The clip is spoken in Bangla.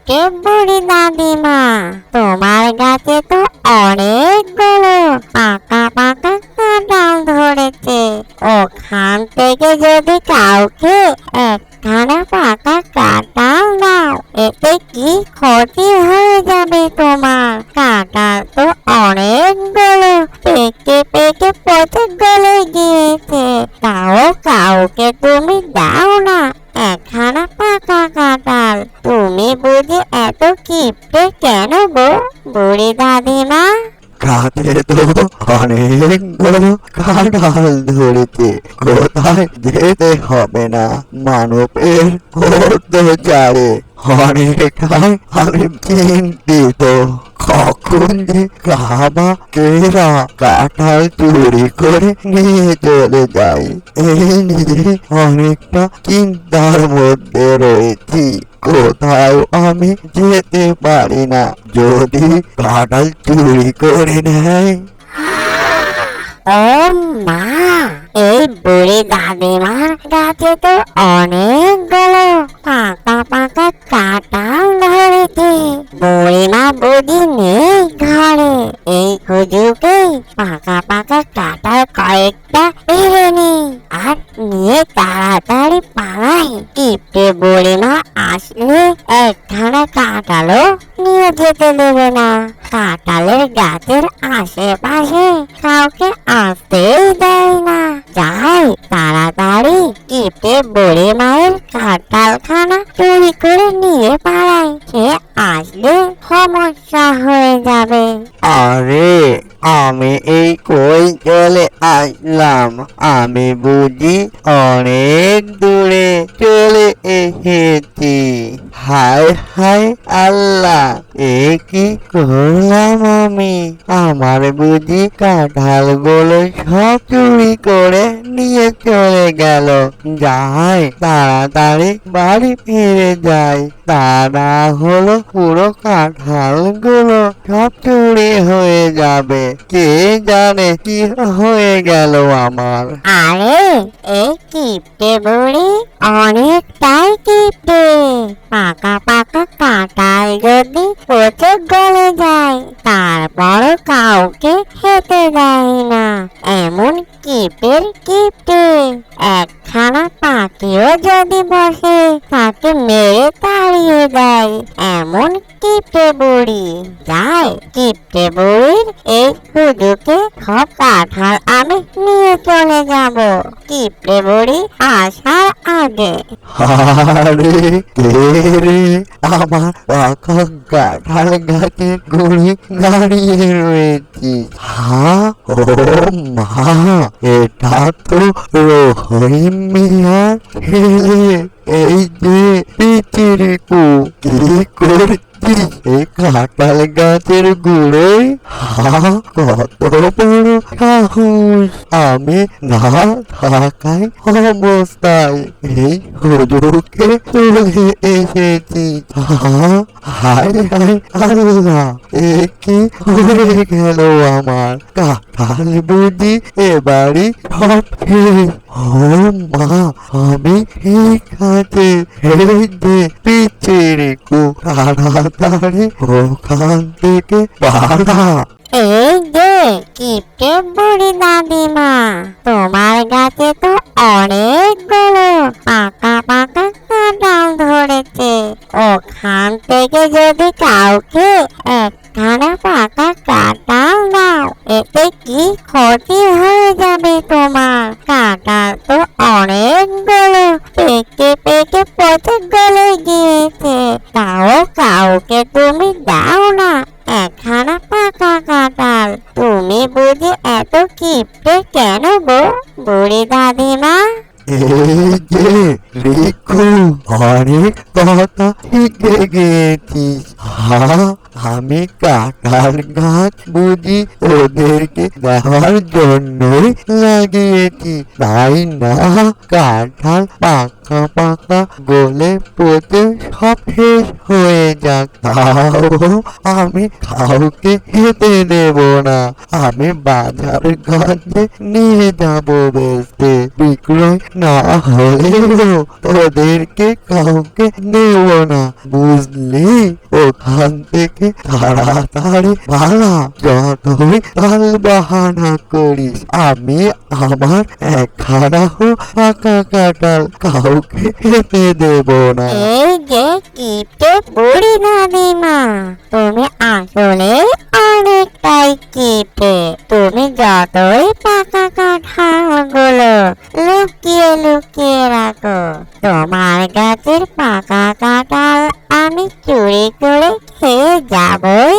কিপটে বুড়ি দাদিমা, তোমার গাছে তো অনেকগুলো পাকা পাকা কাঁঠাল ধরেছে। ওখান থেকে যদি কাউকে একখানা পাকা কাঁঠাল দাও, এতে কি ক্ষতি হয়ে যাবে তোমার? কাঁঠাল তো অনেকগুলো পেকে পেকে পচে গলে গিয়েছে, তাও কাউকে তুমি দাও না একখানা পাকা কাঁঠাল। তুমি বুঝি এত কিপটে কেন গো বুড়ি দাদিমা? গাছে তো অনেকগুলো কাঁঠাল ধরেছে, কোথায় যেতে হবে না, মানবের অত্যাচারে অনেকটাই আমি চিন্তিত। কখন যে কাবা কেরা কাঁঠাল চুরি করে নিয়ে চলে যায়, এই নিয়ে অনেকটা চিন্তার মধ্যে রয়েছি। কোথাও আমি যেতে পারি না, যদি কাঁঠাল চুরি করে নেয়। ও মা, এই বুড়ি দাদিমার গাছে তো অনেকগুলো পাকা পাকা কাঁঠাল ধরেছে। বুড়িমা বুঝি নেই ঘরে, এই হুজুকে পাকা পাকা কাঁঠাল কয়েকটা পেরে নি আর নিয়ে তাড়াতাড়ি পালাই। কিপটে বুড়িমা আসলে একখানা কাঁঠালও নিয়ে যেতে দেবে না। কাঁঠালের গাছের আশেপাশে কাউকে আসতেই দেয় না। যাই তাড়াতাড়ি কিপটে বুড়ি মায়ের কাঁঠালখানা চুরি করে নিয়ে পালাই, সে আসলে সমস্যা হয়ে যাবে। আরে আমি এই কই চলে আসলাম, আমি বুঝি অনেক দূরে চলে এসেছি। হায় হায় আল্লাহ, এ কি করলাম আমি? আমার বুঝি কাঁঠালগুলো সব চুরি করে নিয়ে চলে গেল। যাই তাড়াতাড়ি বাড়ি ফিরে যাই, তা না হলো পুরো কাঁঠালগুলো সব চুরি হয়ে যাবে। কে জানে কি হয়ে গেল আমার। আরে এই কিপটে বুড়ি অনেকটাই কিপটে। পাকা পাকা কাঁঠাল যদি পচে গলে যায়, তারপরও কাউকে খেতে দেয় না, এমন কিপটের কিপটে। একখানা পাখিও যদি বসে, তাকে মেরে তাড়িয়ে দেয়, এমন কিপটে বুড়ি। যাই কিপটে বুড়ির এই হুজুকে সব কাঁঠাল আমি নিয়ে চলে যাব, কিপটে বুড়ি আসার আগে। আরে কে রে আমার পাকা কাঁঠাল গাছে গুড়ি দাঁড়িয়ে রয়েছি? ও মা, এটা তো রহিম মিয়ার ছেলে। এই যে পিচিরিকু, কি করছিস এই কাঁঠাল গাছের গুড়োয়? কত বড় সাহস! আমি না থাকায় অবস্থায় এই হুজুরকে তুলে এসেছি। হায় হায় আল্লাহ, এ কি হয়ে গেল আমার? কাঁঠাল বুঝি এবারই সব শেষ। ও মা, আমি এই কাছে এই যে পিচিরিকু, তাড়াতাড়ি ওখান থেকে পালা। এই যে কিপটে বুড়ি দাদিমা, তোমার গাছে তো অনেকগুলো পাকা পাকা কাঁঠাল ধরেছে। ওখান থেকে যদি কাউকে একখানা পাকা কাঁঠাল দাও, এতে কি ক্ষতি হয়ে যাবে তোমার? কাঁঠাল তো অনেকগুলো পেকে পেকে পচে গলে গিয়েছে, তাও কাউকে তুমি দাও না একখানা পাকা কাঁঠাল। তুমি বুঝি এত কিপটে কেন গো বুড়ি দাদিমা? এই যে রিকু, অনেক কথা শিখে গেছিস। আমি কাঁঠাল গাছ বুঝি ওদেরকে দেওয়ার জন্যই লাগিয়েছি, তাই না? কাঁঠাল পাকা পাকা গলে পচে সব শেষ হয়ে যাক, তাও আমি কাউকে খেতে দেব না। আমি বাজার ঘাটে নিয়ে যাবো বেচতে, বিক্রয় না হলেও ওদেরকে কাউকে নেব না, বুঝলি? ওখান থেকে তাড়াতাড়ি পালা। যতই তাল বাহানা করিস, আমি আমার একখানাও পাকা কাঁঠাল কাউকে খেতে দেব না। এই যে কিপটে বুড়ি দাদিমা, তুমি আসলে অনেকটাই কিপটে। তুমি যতই পাকা কাঁঠালগুলো লুকিয়ে লুকিয়ে রাখো, তোমার গাছের পাকা কাঁঠাল আমি চুরি করে খেয়ে যাবই।